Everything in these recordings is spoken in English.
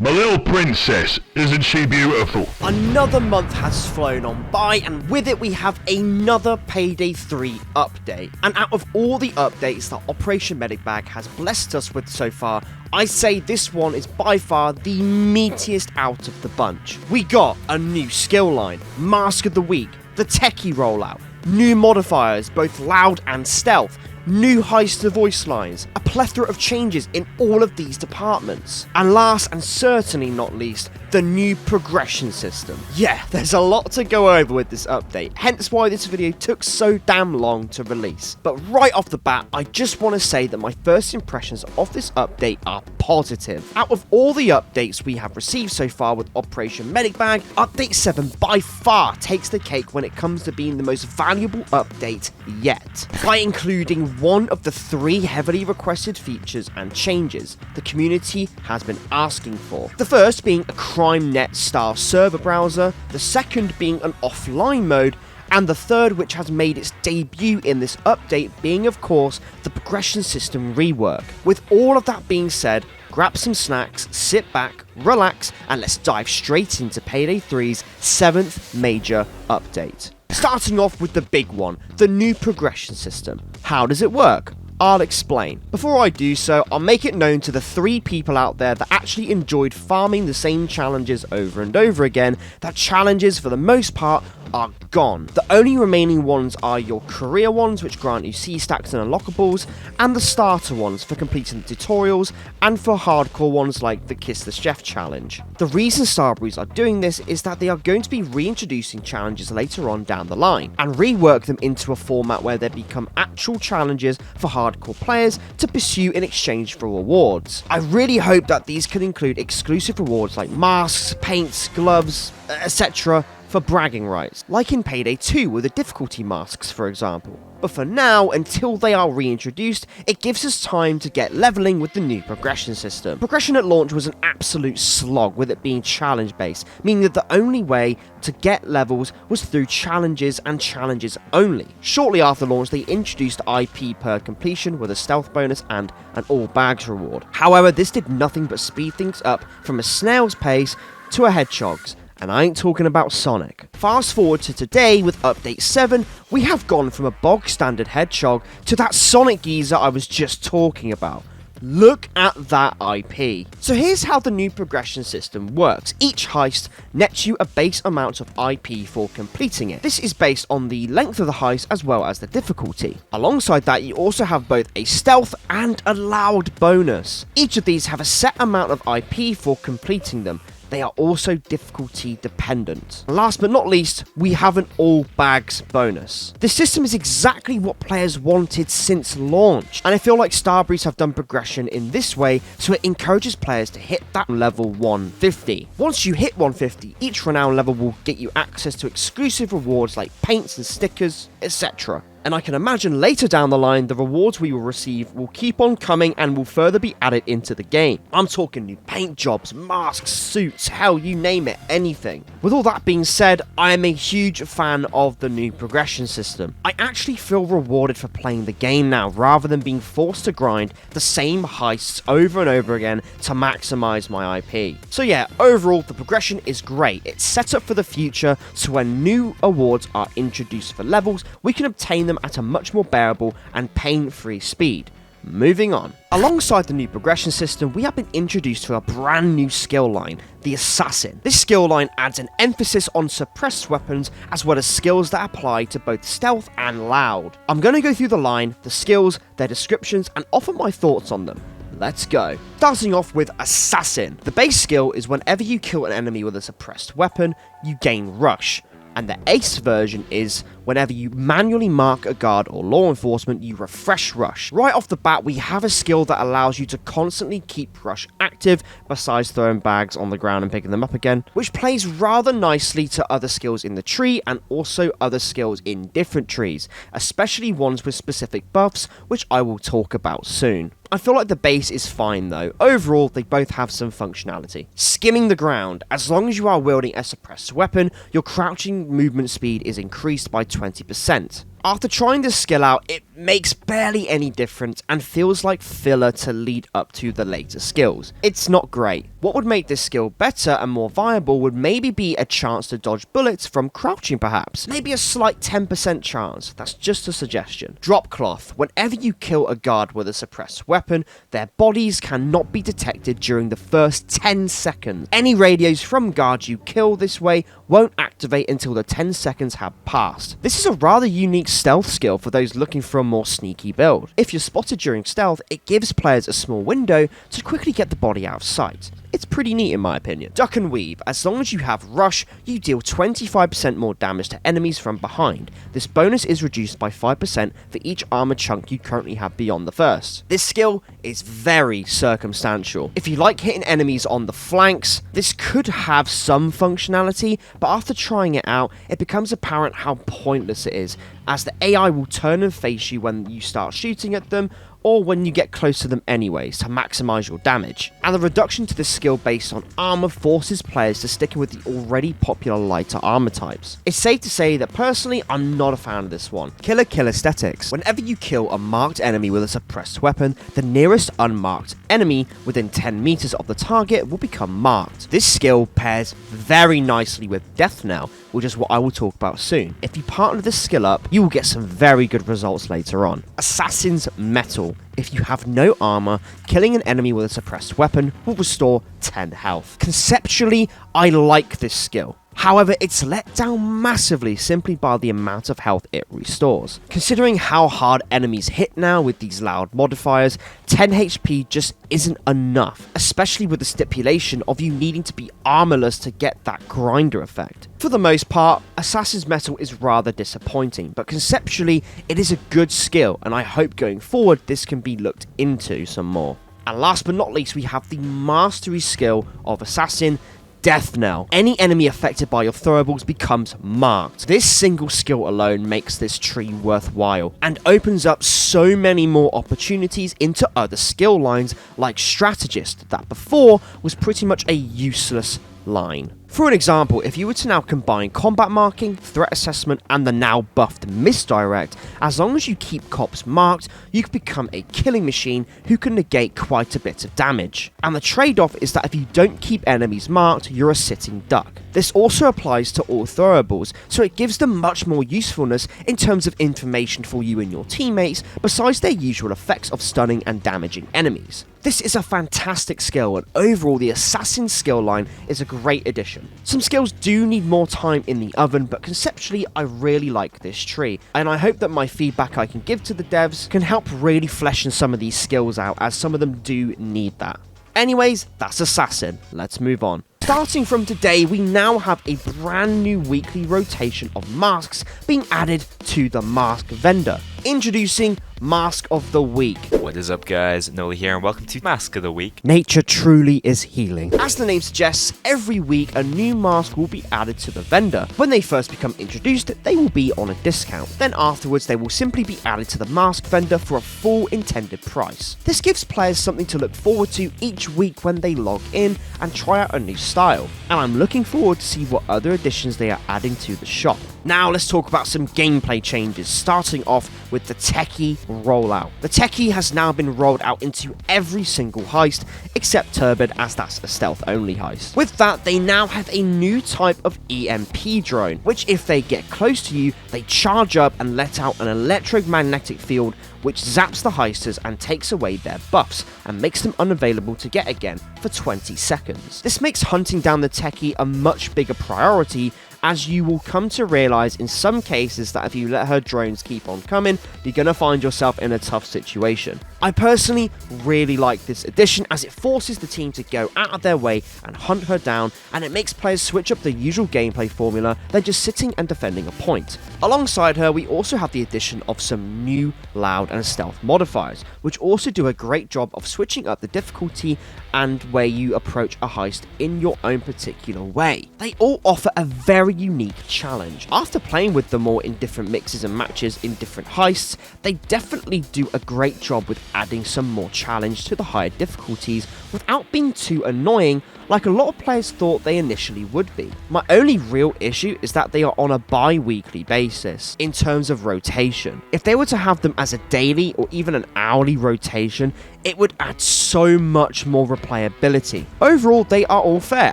My little princess, isn't she beautiful? Another month has flown on by, and with it we have another Payday 3 update. And out of all the updates that Operation Medic Bag has blessed us with so far, I say this one is by far the meatiest out of the bunch. We got a new skill line, Mask of the Week, the Techie Rollout, new modifiers, both loud and stealth, new Heister voice lines, a plethora of changes in all of these departments. And last and certainly not least, the new progression system. Yeah, there's a lot to go over with this update, hence why this video took so damn long to release. But right off the bat, I just want to say that my first impressions of this update are positive. Out of all the updates we have received so far with Operation Medic Bag, Update 7 by far takes the cake when it comes to being the most valuable update yet, by including one of the 3 heavily requested features and changes the community has been asking for. The first being a CrimeNet style server browser, the second being an offline mode, and the third, which has made its debut in this update, being of course the progression system rework. With all of that being said, grab some snacks, sit back, relax, and let's dive straight into Payday 3's 7th major update. Starting off with the big one, the new progression system. How does it work? I'll explain. Before I do so, I'll make it known to the 3 people out there that actually enjoyed farming the same challenges over and over again, that challenges for the most part are gone. The only remaining ones are your career ones, which grant you C-stacks and unlockables, and the starter ones for completing the tutorials, and for hardcore ones like the Kiss the Chef challenge. The reason Starbreeze are doing this is that they are going to be reintroducing challenges later on down the line, and rework them into a format where they become actual challenges for hardcore players to pursue in exchange for rewards. I really hope that these could include exclusive rewards like masks, paints, gloves, etc. for bragging rights, like in Payday 2 with the difficulty masks for example. But for now, until they are reintroduced, it gives us time to get leveling with the new progression system. Progression at launch was an absolute slog, with it being challenge based, meaning that the only way to get levels was through challenges and challenges only. Shortly after launch, they introduced IP per completion with a stealth bonus and an all bags reward. However, this did nothing but speed things up from a snail's pace to a hedgehog's. And I ain't talking about Sonic. Fast forward to today with Update 7, we have gone from a bog standard hedgehog to that Sonic geezer I was just talking about. Look at that IP. So here's how the new progression system works. Each heist nets you a base amount of IP for completing it. This is based on the length of the heist as well as the difficulty. Alongside that, you also have both a stealth and a loud bonus. Each of these have a set amount of IP for completing them. They are also difficulty dependent. And last but not least, we have an all bags bonus. This system is exactly what players wanted since launch, and I feel like Starbreeze have done progression in this way, so it encourages players to hit that level 150. Once you hit 150, each renown level will get you access to exclusive rewards like paints and stickers, etc. And I can imagine later down the line, the rewards we will receive will keep on coming and will further be added into the game. I'm talking new paint jobs, masks, suits, hell, you name it, anything. With all that being said, I am a huge fan of the new progression system. I actually feel rewarded for playing the game now, rather than being forced to grind the same heists over and over again to maximize my IP. So yeah, overall, the progression is great. It's set up for the future, so when new awards are introduced for levels, we can obtain them at a much more bearable and pain-free speed. Moving on. Alongside the new progression system, we have been introduced to a brand new skill line, the Assassin. This skill line adds an emphasis on suppressed weapons as well as skills that apply to both stealth and loud. I'm going to go through the line, the skills, their descriptions, and offer my thoughts on them. Let's go. Starting off with Assassin. The base skill is whenever you kill an enemy with a suppressed weapon, you gain Rush. And the ace version is whenever you manually mark a guard or law enforcement, you refresh Rush. Right off the bat, we have a skill that allows you to constantly keep Rush active, besides throwing bags on the ground and picking them up again, which plays rather nicely to other skills in the tree and also other skills in different trees, especially ones with specific buffs, which I will talk about soon. I feel like the base is fine though. Overall, they both have some functionality. Skimming the ground. As long as you are wielding a suppressed weapon, your crouching movement speed is increased by 20%. After trying this skill out, it makes barely any difference and feels like filler to lead up to the later skills. It's not great. What would make this skill better and more viable would maybe be a chance to dodge bullets from crouching perhaps. Maybe a slight 10% chance, that's just a suggestion. Drop cloth. Whenever you kill a guard with a suppressed weapon, their bodies cannot be detected during the first 10 seconds. Any radios from guards you kill this way won't activate until the 10 seconds have passed. This is a rather unique stealth skill for those looking for a more sneaky build. If you're spotted during stealth, it gives players a small window to quickly get the body out of sight. It's pretty neat in my opinion. Duck and weave. As long as you have rush, you deal 25% more damage to enemies from behind. This bonus is reduced by 5% for each armor chunk you currently have beyond the first. This skill is very circumstantial. If you like hitting enemies on the flanks, this could have some functionality, but after trying it out, it becomes apparent how pointless it is, as the AI will turn and face you when you start shooting at them, or when you get close to them anyways, to maximise your damage. And the reduction to this skill based on armour forces players to stick with the already popular lighter armour types. It's safe to say that personally, I'm not a fan of this one. Killer kill aesthetics. Whenever you kill a marked enemy with a suppressed weapon, the nearest unmarked enemy within 10 meters of the target will become marked. This skill pairs very nicely with death knell, which is what I will talk about soon. If you partner this skill up, you will get some very good results later on. Assassin's Metal. If you have no armor, killing an enemy with a suppressed weapon will restore 10 health. Conceptually, I like this skill. However, it's let down massively simply by the amount of health it restores. Considering how hard enemies hit now with these loud modifiers, 10 HP just isn't enough, especially with the stipulation of you needing to be armorless to get that grinder effect. For the most part, Assassin's Metal is rather disappointing, but conceptually it is a good skill, and I hope going forward this can be looked into some more. And last but not least, we have the mastery skill of Assassin, Death Knell. Any enemy affected by your throwables becomes marked. This single skill alone makes this tree worthwhile and opens up so many more opportunities into other skill lines like Strategist that before was pretty much a useless line. For an example, if you were to now combine combat marking, threat assessment, and the now buffed misdirect, as long as you keep cops marked, you can become a killing machine who can negate quite a bit of damage. And the trade-off is that if you don't keep enemies marked, you're a sitting duck. This also applies to all throwables, so it gives them much more usefulness in terms of information for you and your teammates, besides their usual effects of stunning and damaging enemies. This is a fantastic skill, and overall the Assassin skill line is a great addition. Some skills do need more time in the oven, but conceptually I really like this tree, and I hope that my feedback I can give to the devs can help really flesh some of these skills out, as some of them do need that. Anyways, that's Assassin. Let's move on. Starting from today, we now have a brand new weekly rotation of masks being added to the mask vendor. Introducing Mask of the Week. What is up, guys? Noah here, and welcome to Mask of the Week. Nature truly is healing. As the name suggests, every week a new mask will be added to the vendor. When they first become introduced, they will be on a discount. Then afterwards, they will simply be added to the mask vendor for a full intended price. This gives players something to look forward to each week when they log in and try out a new style. And I'm looking forward to see what other additions they are adding to the shop. Now let's talk about some gameplay changes, starting off with the Techie Rollout. The Techie has now been rolled out into every single heist, except Turbid, as that's a stealth-only heist. With that, they now have a new type of EMP drone, which if they get close to you, they charge up and let out an electromagnetic field which zaps the heisters and takes away their buffs and makes them unavailable to get again for 20 seconds. This makes hunting down the Techie a much bigger priority, as you will come to realise in some cases that if you let her drones keep on coming, you're going to find yourself in a tough situation. I personally really like this addition, as it forces the team to go out of their way and hunt her down, and it makes players switch up the usual gameplay formula than just sitting and defending a point. Alongside her, we also have the addition of some new loud and stealth modifiers, which also do a great job of switching up the difficulty and where you approach a heist in your own particular way. They all offer a very unique challenge. After playing with them all in different mixes and matches in different heists, they definitely do a great job with adding some more challenge to the higher difficulties without being too annoying like a lot of players thought they initially would be. My only real issue is that they are on a bi-weekly basis in terms of rotation. If they were to have them as a daily or even an hourly rotation, it would add so much more replayability. Overall, they are all fair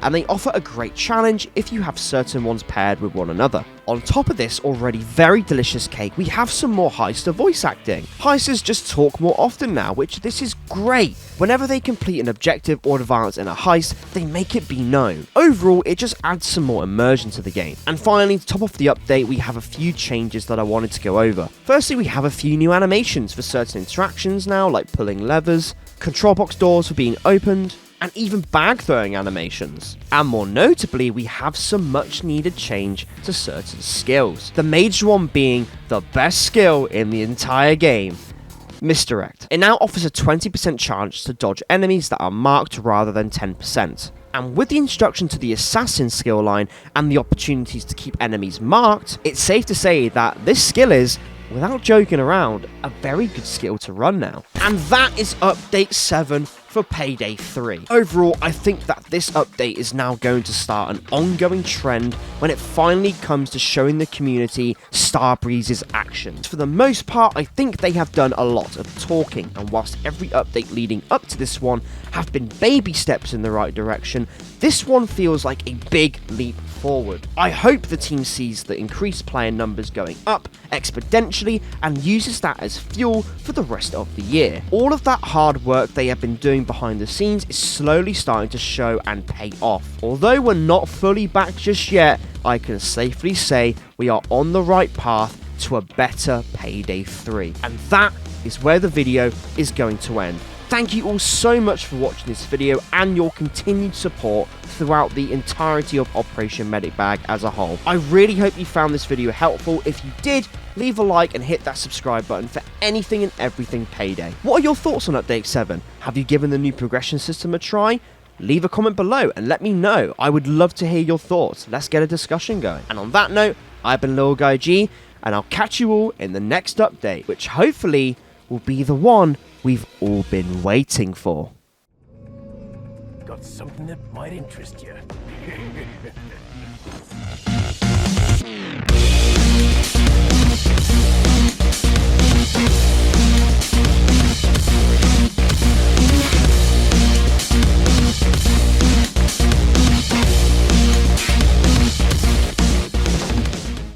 and they offer a great challenge if you have certain ones paired with one another. On top of this already very delicious cake, we have some more Heister voice acting. Heisters just talk more often now, which this is great. Whenever they complete an objective or advance in a heist, they make it be known. Overall, it just adds some more immersion to the game. And finally, to top off the update, we have a few changes that I wanted to go over. Firstly, we have a few new animations for certain interactions now, like pulling levers, control box doors for being opened, and even bag throwing animations. And more notably, we have some much needed change to certain skills. The major one being the best skill in the entire game, Misdirect. It now offers a 20% chance to dodge enemies that are marked rather than 10%. And with the introduction to the Assassin skill line and the opportunities to keep enemies marked, it's safe to say that this skill is, without joking around, a very good skill to run now. And that is update 7 for Payday 3. Overall, I think that this update is now going to start an ongoing trend when it finally comes to showing the community Starbreeze's actions. For the most part, I think they have done a lot of talking, and whilst every update leading up to this one have been baby steps in the right direction, this one feels like a big leap forward. I hope the team sees the increased player numbers going up exponentially and uses that as fuel for the rest of the year. All of that hard work they have been doing behind the scenes is slowly starting to show and pay off. Although we're not fully back just yet, I can safely say we are on the right path to a better Payday 3. And that is where the video is going to end. Thank you all so much for watching this video and your continued support throughout the entirety of Operation Medic Bag as a whole. I really hope you found this video helpful. If you did, leave a like and hit that subscribe button for anything and everything Payday. What are your thoughts on Update 7? Have you given the new progression system a try? Leave a comment below and let me know. I would love to hear your thoughts. Let's get a discussion going. And on that note, I've been Lil Guy G, and I'll catch you all in the next update, which hopefully will be the one we've all been waiting for. Got something that might interest you.